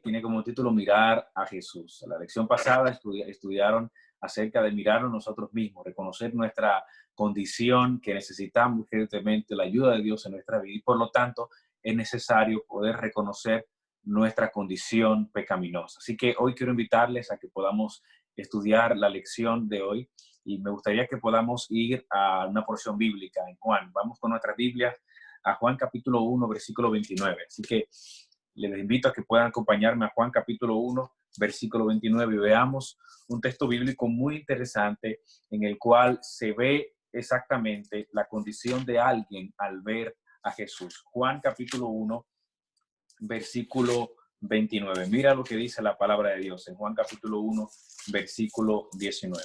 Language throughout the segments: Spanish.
tiene como título Mirar a Jesús. La lección pasada estudiaron acerca de mirarnos nosotros mismos, reconocer nuestra condición, que necesitamos urgentemente la ayuda de Dios en nuestra vida y por lo tanto es necesario poder reconocer nuestra condición pecaminosa. Así que hoy quiero invitarles a que podamos estudiar la lección de hoy y me gustaría que podamos ir a una porción bíblica en Juan. Vamos con nuestra Biblia a Juan capítulo 1, versículo 29. Así que les invito a que puedan acompañarme a Juan capítulo 1, versículo 29 y veamos un texto bíblico muy interesante en el cual se ve exactamente la condición de alguien al ver a Jesús. Juan capítulo 1, versículo 29. Mira lo que dice la palabra de Dios en Juan capítulo 1, versículo 19.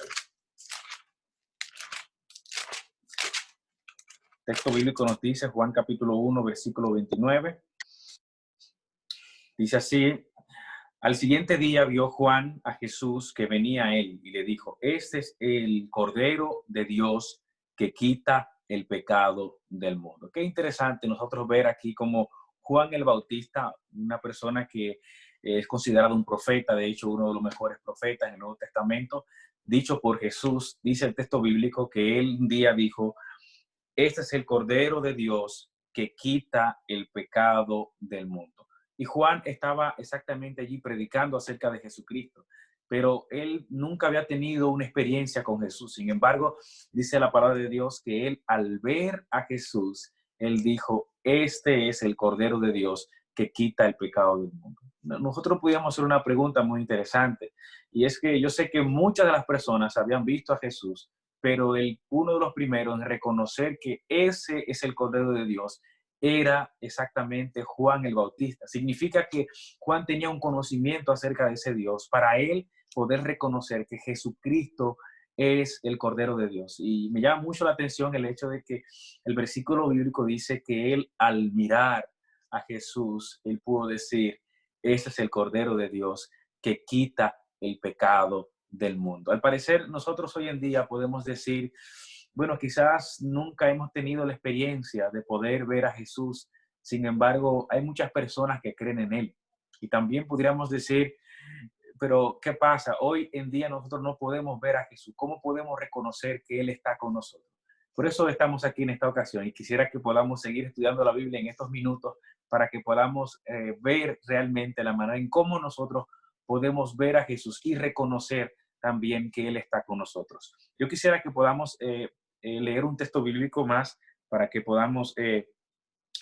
Texto bíblico nos dice, Juan capítulo 1, versículo 29. Dice así: al siguiente día vio Juan a Jesús que venía a él y le dijo, este es el Cordero de Dios que quita el pecado del mundo. Qué interesante nosotros ver aquí como Juan el Bautista, una persona que es considerado un profeta, de hecho uno de los mejores profetas en el Nuevo Testamento, dicho por Jesús, dice el texto bíblico que él un día dijo, este es el Cordero de Dios que quita el pecado del mundo. Y Juan estaba exactamente allí predicando acerca de Jesucristo, pero él nunca había tenido una experiencia con Jesús. Sin embargo, dice la palabra de Dios que él al ver a Jesús, él dijo, este es el Cordero de Dios que quita el pecado del mundo. Nosotros podíamos hacer una pregunta muy interesante, y es que yo sé que muchas de las personas habían visto a Jesús, pero uno de los primeros en reconocer que ese es el Cordero de Dios era exactamente Juan el Bautista. Significa que Juan tenía un conocimiento acerca de ese Dios, para él poder reconocer que Jesucristo es el Cordero de Dios. Y me llama mucho la atención el hecho de que el versículo bíblico dice que él al mirar a Jesús, él pudo decir, ese es el Cordero de Dios que quita el pecado del mundo. Al parecer, nosotros hoy en día podemos decir, bueno, quizás nunca hemos tenido la experiencia de poder ver a Jesús. Sin embargo, hay muchas personas que creen en Él. Y también podríamos decir, pero ¿qué pasa? Hoy en día nosotros no podemos ver a Jesús. ¿Cómo podemos reconocer que Él está con nosotros? Por eso estamos aquí en esta ocasión y quisiera que podamos seguir estudiando la Biblia en estos minutos para que podamos ver realmente la manera en cómo nosotros podemos ver a Jesús y reconocer también que Él está con nosotros. Yo quisiera que podamos leer un texto bíblico más para que podamos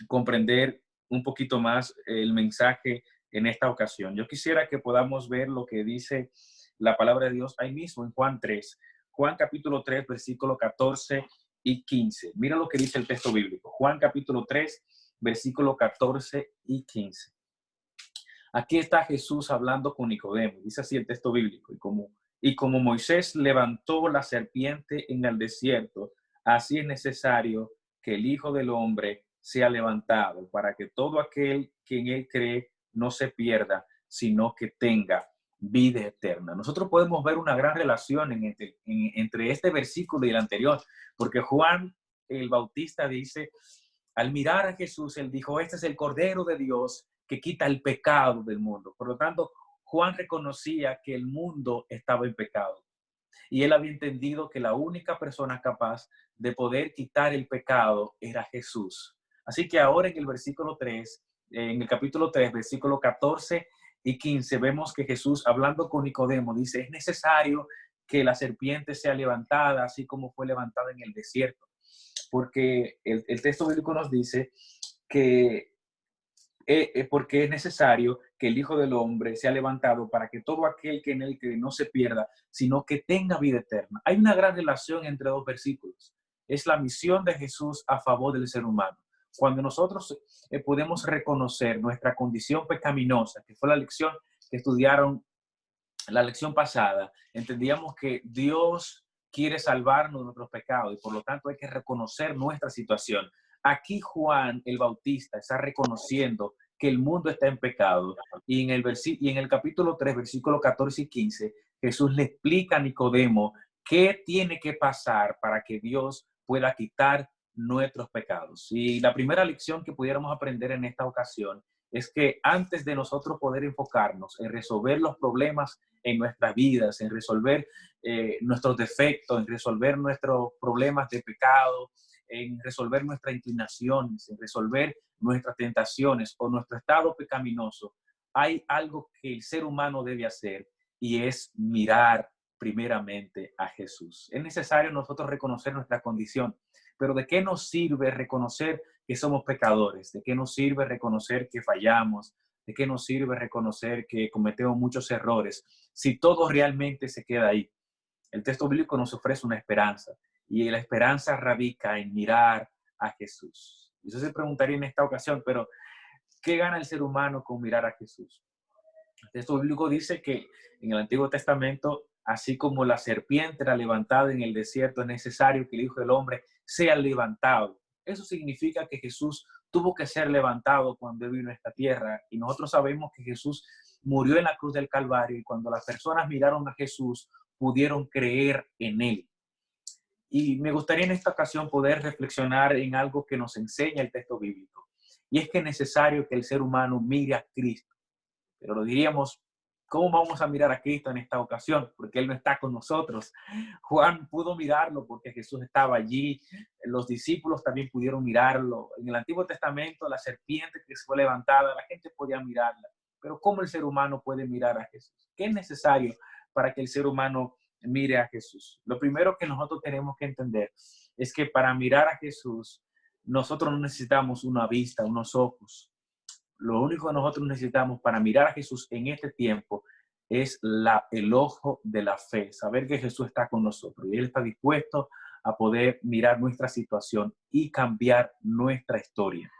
comprender un poquito más el mensaje en esta ocasión. Yo quisiera que podamos ver lo que dice la palabra de Dios ahí mismo en Juan 3. Juan capítulo 3, versículo 14 y 15. Mira lo que dice el texto bíblico. Juan capítulo 3, versículo 14 y 15. Aquí está Jesús hablando con Nicodemo. Dice así el texto bíblico. Y como Moisés levantó la serpiente en el desierto, así es necesario que el Hijo del Hombre sea levantado para que todo aquel que en él cree no se pierda, sino que tenga vida eterna. Nosotros podemos ver una gran relación entre este versículo y el anterior, porque Juan el Bautista dice, al mirar a Jesús, él dijo, este es el Cordero de Dios que quita el pecado del mundo. Por lo tanto, Juan reconocía que el mundo estaba en pecado y él había entendido que la única persona capaz de poder quitar el pecado era Jesús. Así que ahora en el versículo 3, en el capítulo 3, versículo 14 y 15, vemos que Jesús, hablando con Nicodemo, dice, es necesario que la serpiente sea levantada, así como fue levantada en el desierto. Porque el texto bíblico nos dice que porque es necesario que el Hijo del Hombre sea levantado para que todo aquel que en él cree no se pierda, sino que tenga vida eterna. Hay una gran relación entre dos versículos. Es la misión de Jesús a favor del ser humano. Cuando nosotros podemos reconocer nuestra condición pecaminosa, que fue la lección que estudiaron la lección pasada, entendíamos que Dios quiere salvarnos de nuestros pecados y por lo tanto hay que reconocer nuestra situación. Aquí Juan el Bautista está reconociendo que el mundo está en pecado y en el capítulo 3, versículos 14 y 15, Jesús le explica a Nicodemo qué tiene que pasar para que Dios pueda quitar nuestros pecados. Y la primera lección que pudiéramos aprender en esta ocasión es que antes de nosotros poder enfocarnos en resolver los problemas en nuestras vidas, en resolver nuestros defectos, en resolver nuestros problemas de pecado, en resolver nuestras inclinaciones, en resolver nuestras tentaciones o nuestro estado pecaminoso, hay algo que el ser humano debe hacer y es mirar primeramente a Jesús. Es necesario nosotros reconocer nuestra condición, pero ¿de qué nos sirve reconocer que somos pecadores? ¿De qué nos sirve reconocer que fallamos? ¿De qué nos sirve reconocer que cometemos muchos errores si todo realmente se queda ahí? El texto bíblico nos ofrece una esperanza y la esperanza radica en mirar a Jesús. Y eso se preguntaría en esta ocasión, pero ¿qué gana el ser humano con mirar a Jesús? El texto bíblico dice que en el Antiguo Testamento, así como la serpiente era levantada en el desierto, es necesario que el Hijo del Hombre sea levantado. Eso significa que Jesús tuvo que ser levantado cuando él vino a esta tierra. Y nosotros sabemos que Jesús murió en la cruz del Calvario y cuando las personas miraron a Jesús, pudieron creer en él. Y me gustaría en esta ocasión poder reflexionar en algo que nos enseña el texto bíblico. Y es que es necesario que el ser humano mire a Cristo. Pero lo diríamos, ¿cómo vamos a mirar a Cristo en esta ocasión? Porque Él no está con nosotros. Juan pudo mirarlo porque Jesús estaba allí. Los discípulos también pudieron mirarlo. En el Antiguo Testamento, la serpiente que fue levantada, la gente podía mirarla. Pero ¿cómo el ser humano puede mirar a Jesús? ¿Qué es necesario para que el ser humano mire a Jesús? Lo primero que nosotros tenemos que entender es que para mirar a Jesús, nosotros no necesitamos una vista, unos ojos. Lo único que nosotros necesitamos para mirar a Jesús en este tiempo es el ojo de la fe, saber que Jesús está con nosotros y Él está dispuesto a poder mirar nuestra situación y cambiar nuestra historia.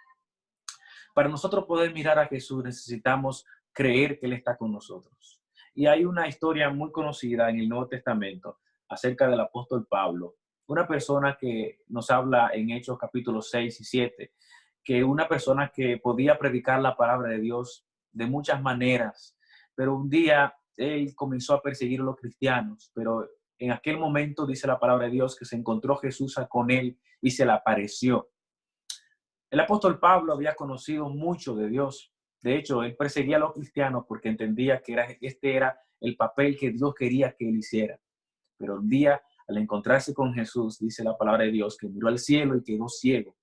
Para nosotros poder mirar a Jesús necesitamos creer que Él está con nosotros. Y hay una historia muy conocida en el Nuevo Testamento acerca del apóstol Pablo, una persona que nos habla en Hechos capítulos 6 y 7, que una persona que podía predicar la palabra de Dios de muchas maneras, pero un día él comenzó a perseguir a los cristianos, pero en aquel momento dice la palabra de Dios que se encontró Jesús con él y se le apareció. El apóstol Pablo había conocido mucho de Dios. De hecho, él perseguía a los cristianos porque entendía que este era el papel que Dios quería que él hiciera. Pero un día, al encontrarse con Jesús, dice la palabra de Dios, que miró al cielo y quedó ciego.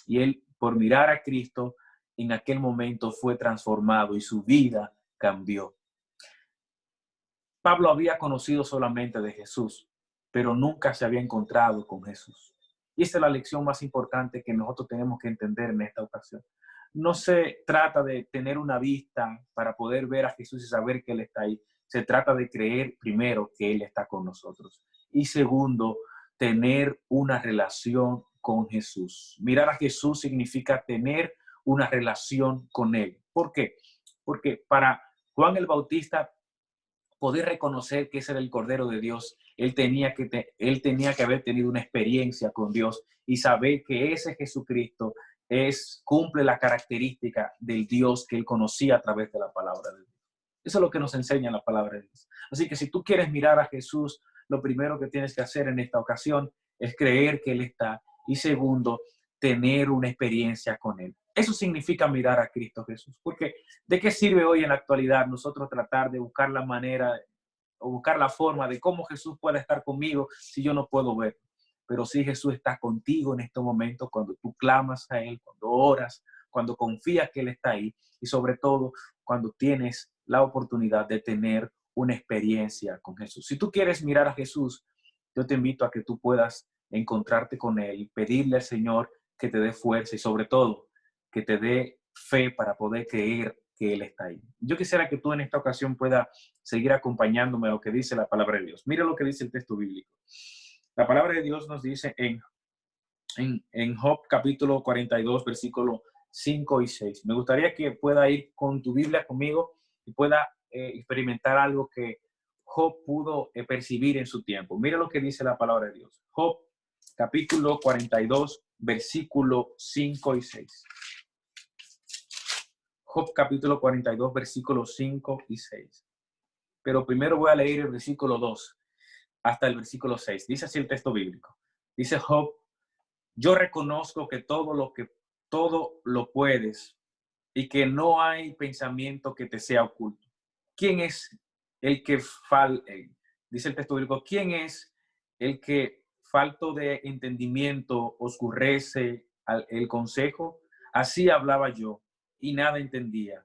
Y él, por mirar a Cristo, en aquel momento fue transformado y su vida cambió. Pablo había conocido solamente de Jesús, pero nunca se había encontrado con Jesús. Y esa es la lección más importante que nosotros tenemos que entender en esta ocasión. No se trata de tener una vista para poder ver a Jesús y saber que Él está ahí. Se trata de creer primero que Él está con nosotros. Y segundo, tener una relación con Jesús. Mirar a Jesús significa tener una relación con Él. ¿Por qué? Porque para Juan el Bautista poder reconocer que ese era el Cordero de Dios, él tenía que haber tenido una experiencia con Dios y saber que ese Jesucristo cumple la característica del Dios que él conocía a través de la palabra de Dios. Eso es lo que nos enseña la palabra de Dios. Así que si tú quieres mirar a Jesús, lo primero que tienes que hacer en esta ocasión es creer que Él está y segundo, tener una experiencia con Él. Eso significa mirar a Cristo Jesús. Porque ¿de qué sirve hoy en la actualidad nosotros tratar de buscar la manera o buscar la forma de cómo Jesús pueda estar conmigo si yo no puedo ver? Pero sí Jesús está contigo en estos momentos cuando tú clamas a Él, cuando oras, cuando confías que Él está ahí y sobre todo cuando tienes la oportunidad de tener una experiencia con Jesús. Si tú quieres mirar a Jesús, yo te invito a que tú puedas encontrarte con Él y pedirle al Señor que te dé fuerza y sobre todo que te dé fe para poder creer que Él está ahí. Yo quisiera que tú en esta ocasión puedas seguir acompañándome a lo que dice la palabra de Dios. Mira lo que dice el texto bíblico. La palabra de Dios nos dice en Job capítulo 42, versículo 5 y 6. Me gustaría que pueda ir con tu Biblia conmigo y pueda experimentar algo que Job pudo percibir en su tiempo. Mira lo que dice la palabra de Dios. Job capítulo 42, versículo 5 y 6. Job capítulo 42, versículos 5 y 6. Pero primero voy a leer el versículo 2 hasta el versículo 6. Dice así el texto bíblico. Dice Job: yo reconozco que todo lo puedes y que no hay pensamiento que te sea oculto. ¿Quién es el que dice el texto bíblico, quién es el que falto de entendimiento oscurece el consejo? Así hablaba yo y nada entendía.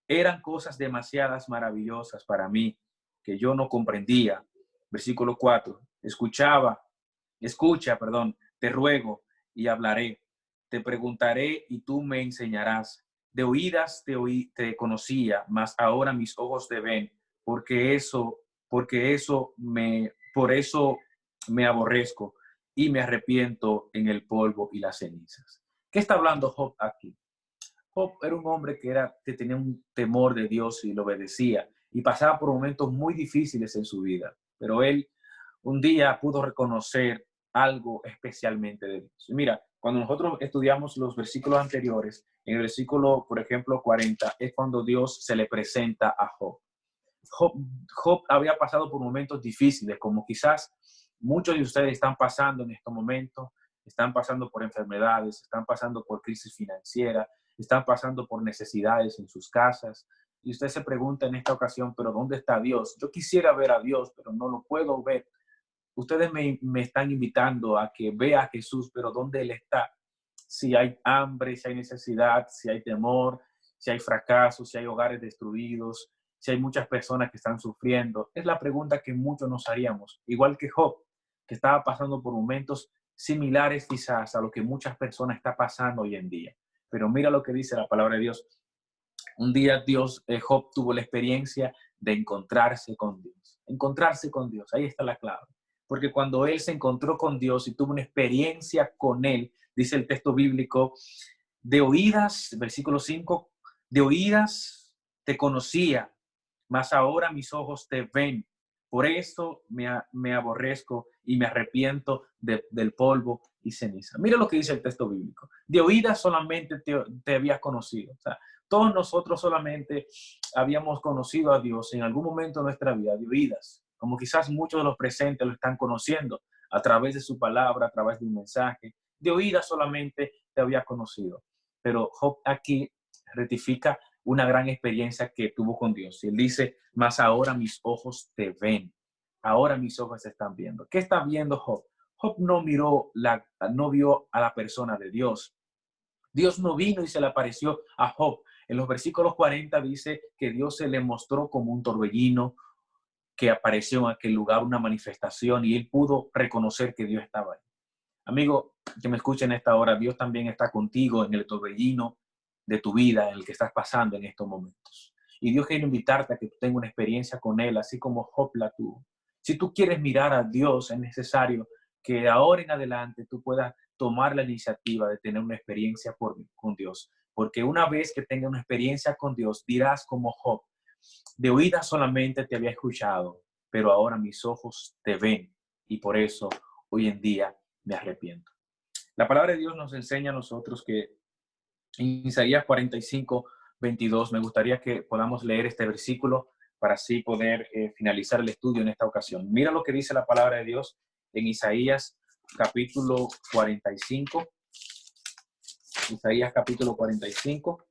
Eran cosas demasiadas maravillosas para mí que yo no comprendía. Versículo 4. Escucha, te ruego y hablaré. Te preguntaré y tú me enseñarás. De oídas te conocía, mas ahora mis ojos te ven, por eso me aborrezco y me arrepiento en el polvo y las cenizas. ¿Qué está hablando Job aquí? Job era un hombre que tenía un temor de Dios y lo obedecía y pasaba por momentos muy difíciles en su vida, pero él un día pudo reconocer algo especialmente de Dios. Y mira, cuando nosotros estudiamos los versículos anteriores, en el versículo, por ejemplo, 40, es cuando Dios se le presenta a Job. Job había pasado por momentos difíciles, como quizás muchos de ustedes están pasando en estos momentos, están pasando por enfermedades, están pasando por crisis financiera, están pasando por necesidades en sus casas. Y usted se pregunta en esta ocasión, pero ¿dónde está Dios? Yo quisiera ver a Dios, pero no lo puedo ver. Ustedes me están invitando a que vea a Jesús, pero ¿dónde Él está? Si hay hambre, si hay necesidad, si hay temor, si hay fracaso, si hay hogares destruidos, si hay muchas personas que están sufriendo. Es la pregunta que muchos nos haríamos, igual que Job, que estaba pasando por momentos similares quizás a lo que muchas personas están pasando hoy en día. Pero mira lo que dice la palabra de Dios. Un día Job tuvo la experiencia de encontrarse con Dios. Encontrarse con Dios, ahí está la clave. Porque cuando él se encontró con Dios y tuvo una experiencia con él, dice el texto bíblico, de oídas, versículo 5, de oídas te conocía, mas ahora mis ojos te ven. Por eso me aborrezco y me arrepiento del polvo y ceniza. Mira lo que dice el texto bíblico. De oídas solamente te habías conocido. O sea, todos nosotros solamente habíamos conocido a Dios en algún momento de nuestra vida, de oídas, como quizás muchos de los presentes lo están conociendo a través de su palabra, a través de un mensaje. De oídas solamente te había conocido. Pero Job aquí rectifica una gran experiencia que tuvo con Dios. Y él dice, mas ahora mis ojos te ven. Ahora mis ojos te están viendo. ¿Qué está viendo Job? Job no vio a la persona de Dios. Dios no vino y se le apareció a Job. En los versículos 40 dice que Dios se le mostró como un torbellino que apareció en aquel lugar, una manifestación, y él pudo reconocer que Dios estaba ahí. Amigo, que me escuche en esta hora, Dios también está contigo en el torbellino de tu vida, en el que estás pasando en estos momentos. Y Dios quiere invitarte a que tú tengas una experiencia con Él, así como Job la tuvo. Si tú quieres mirar a Dios, es necesario que de ahora en adelante tú puedas tomar la iniciativa de tener una experiencia con Dios. Porque una vez que tengas una experiencia con Dios, dirás como Job, de oídas solamente te había escuchado, pero ahora mis ojos te ven y por eso hoy en día me arrepiento. La palabra de Dios nos enseña a nosotros que en Isaías 45, 22, me gustaría que podamos leer este versículo para así poder finalizar el estudio en esta ocasión. Mira lo que dice la palabra de Dios en Isaías capítulo 45. Isaías capítulo 45.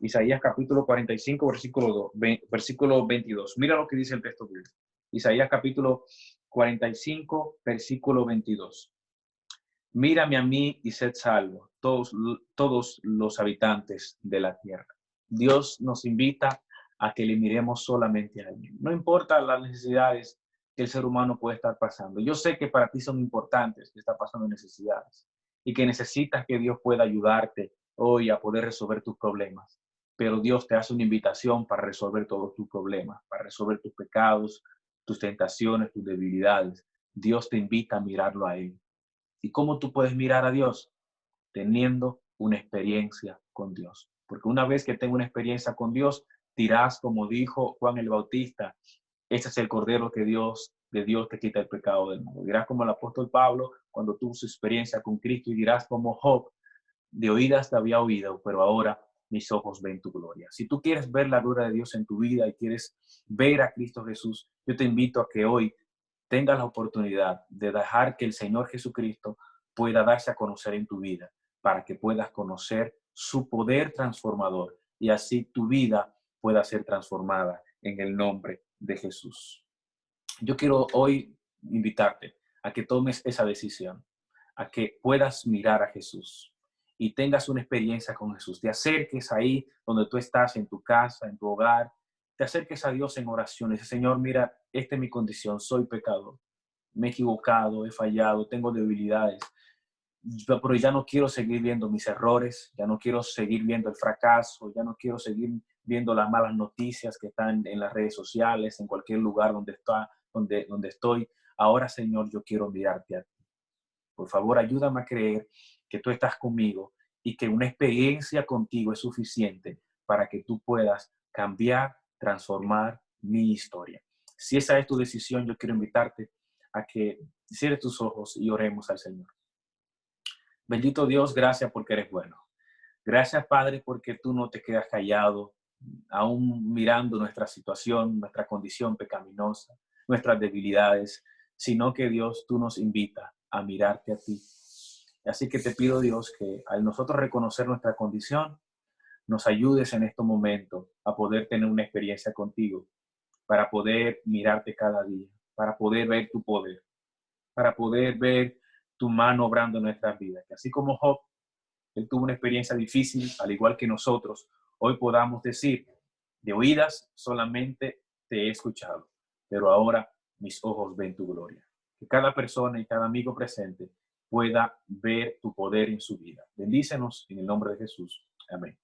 Isaías capítulo 45, versículo 22. Mira lo que dice el texto bíblico. Isaías capítulo 45, versículo 22. Mírame a mí y sed salvo, todos los habitantes de la tierra. Dios nos invita a que le miremos solamente a Él. No importa las necesidades que el ser humano puede estar pasando. Yo sé que para ti son importantes, que está pasando necesidades y que necesitas que Dios pueda ayudarte hoy a poder resolver tus problemas. Pero Dios te hace una invitación para resolver todos tus problemas, para resolver tus pecados, tus tentaciones, tus debilidades. Dios te invita a mirarlo a Él. ¿Y cómo tú puedes mirar a Dios? Teniendo una experiencia con Dios. Porque una vez que tengo una experiencia con Dios, dirás, como dijo Juan el Bautista, este es el Cordero de Dios que quita el pecado del mundo. Dirás como el apóstol Pablo, cuando tuvo su experiencia con Cristo, y dirás como Job, de oídas te había oído, pero ahora mis ojos ven tu gloria. Si tú quieres ver la gloria de Dios en tu vida y quieres ver a Cristo Jesús, yo te invito a que hoy tengas la oportunidad de dejar que el Señor Jesucristo pueda darse a conocer en tu vida, para que puedas conocer su poder transformador y así tu vida pueda ser transformada en el nombre de Jesús. Yo quiero hoy invitarte a que tomes esa decisión, a que puedas mirar a Jesús y tengas una experiencia con Jesús. Te acerques ahí donde tú estás, en tu casa, en tu hogar, te acerques a Dios en oración. Y dices, Señor, mira, esta es mi condición, soy pecador, me he equivocado, he fallado, tengo debilidades, pero ya no quiero seguir viendo mis errores, ya no quiero seguir viendo el fracaso, ya no quiero seguir viendo las malas noticias que están en las redes sociales, en cualquier lugar donde estoy. Ahora, Señor, yo quiero mirarte a ti. Por favor, ayúdame a creer que tú estás conmigo y que una experiencia contigo es suficiente para que tú puedas cambiar, transformar mi historia. Si esa es tu decisión, yo quiero invitarte a que cierres tus ojos y oremos al Señor. Bendito Dios, gracias porque eres bueno. Gracias, Padre, porque tú no te quedas callado, aún mirando nuestra situación, nuestra condición pecaminosa, nuestras debilidades, sino que Dios, tú nos invitas a mirarte a ti. Así que te pido, Dios, que al nosotros reconocer nuestra condición, nos ayudes en este momento a poder tener una experiencia contigo, para poder mirarte cada día, para poder ver tu poder, para poder ver tu mano obrando en nuestras vidas. Que así como Job, él tuvo una experiencia difícil, al igual que nosotros, hoy podamos decir, de oídas solamente te he escuchado, pero ahora mis ojos ven tu gloria. Que cada persona y cada amigo presente pueda ver tu poder en su vida. Bendícenos en el nombre de Jesús. Amén.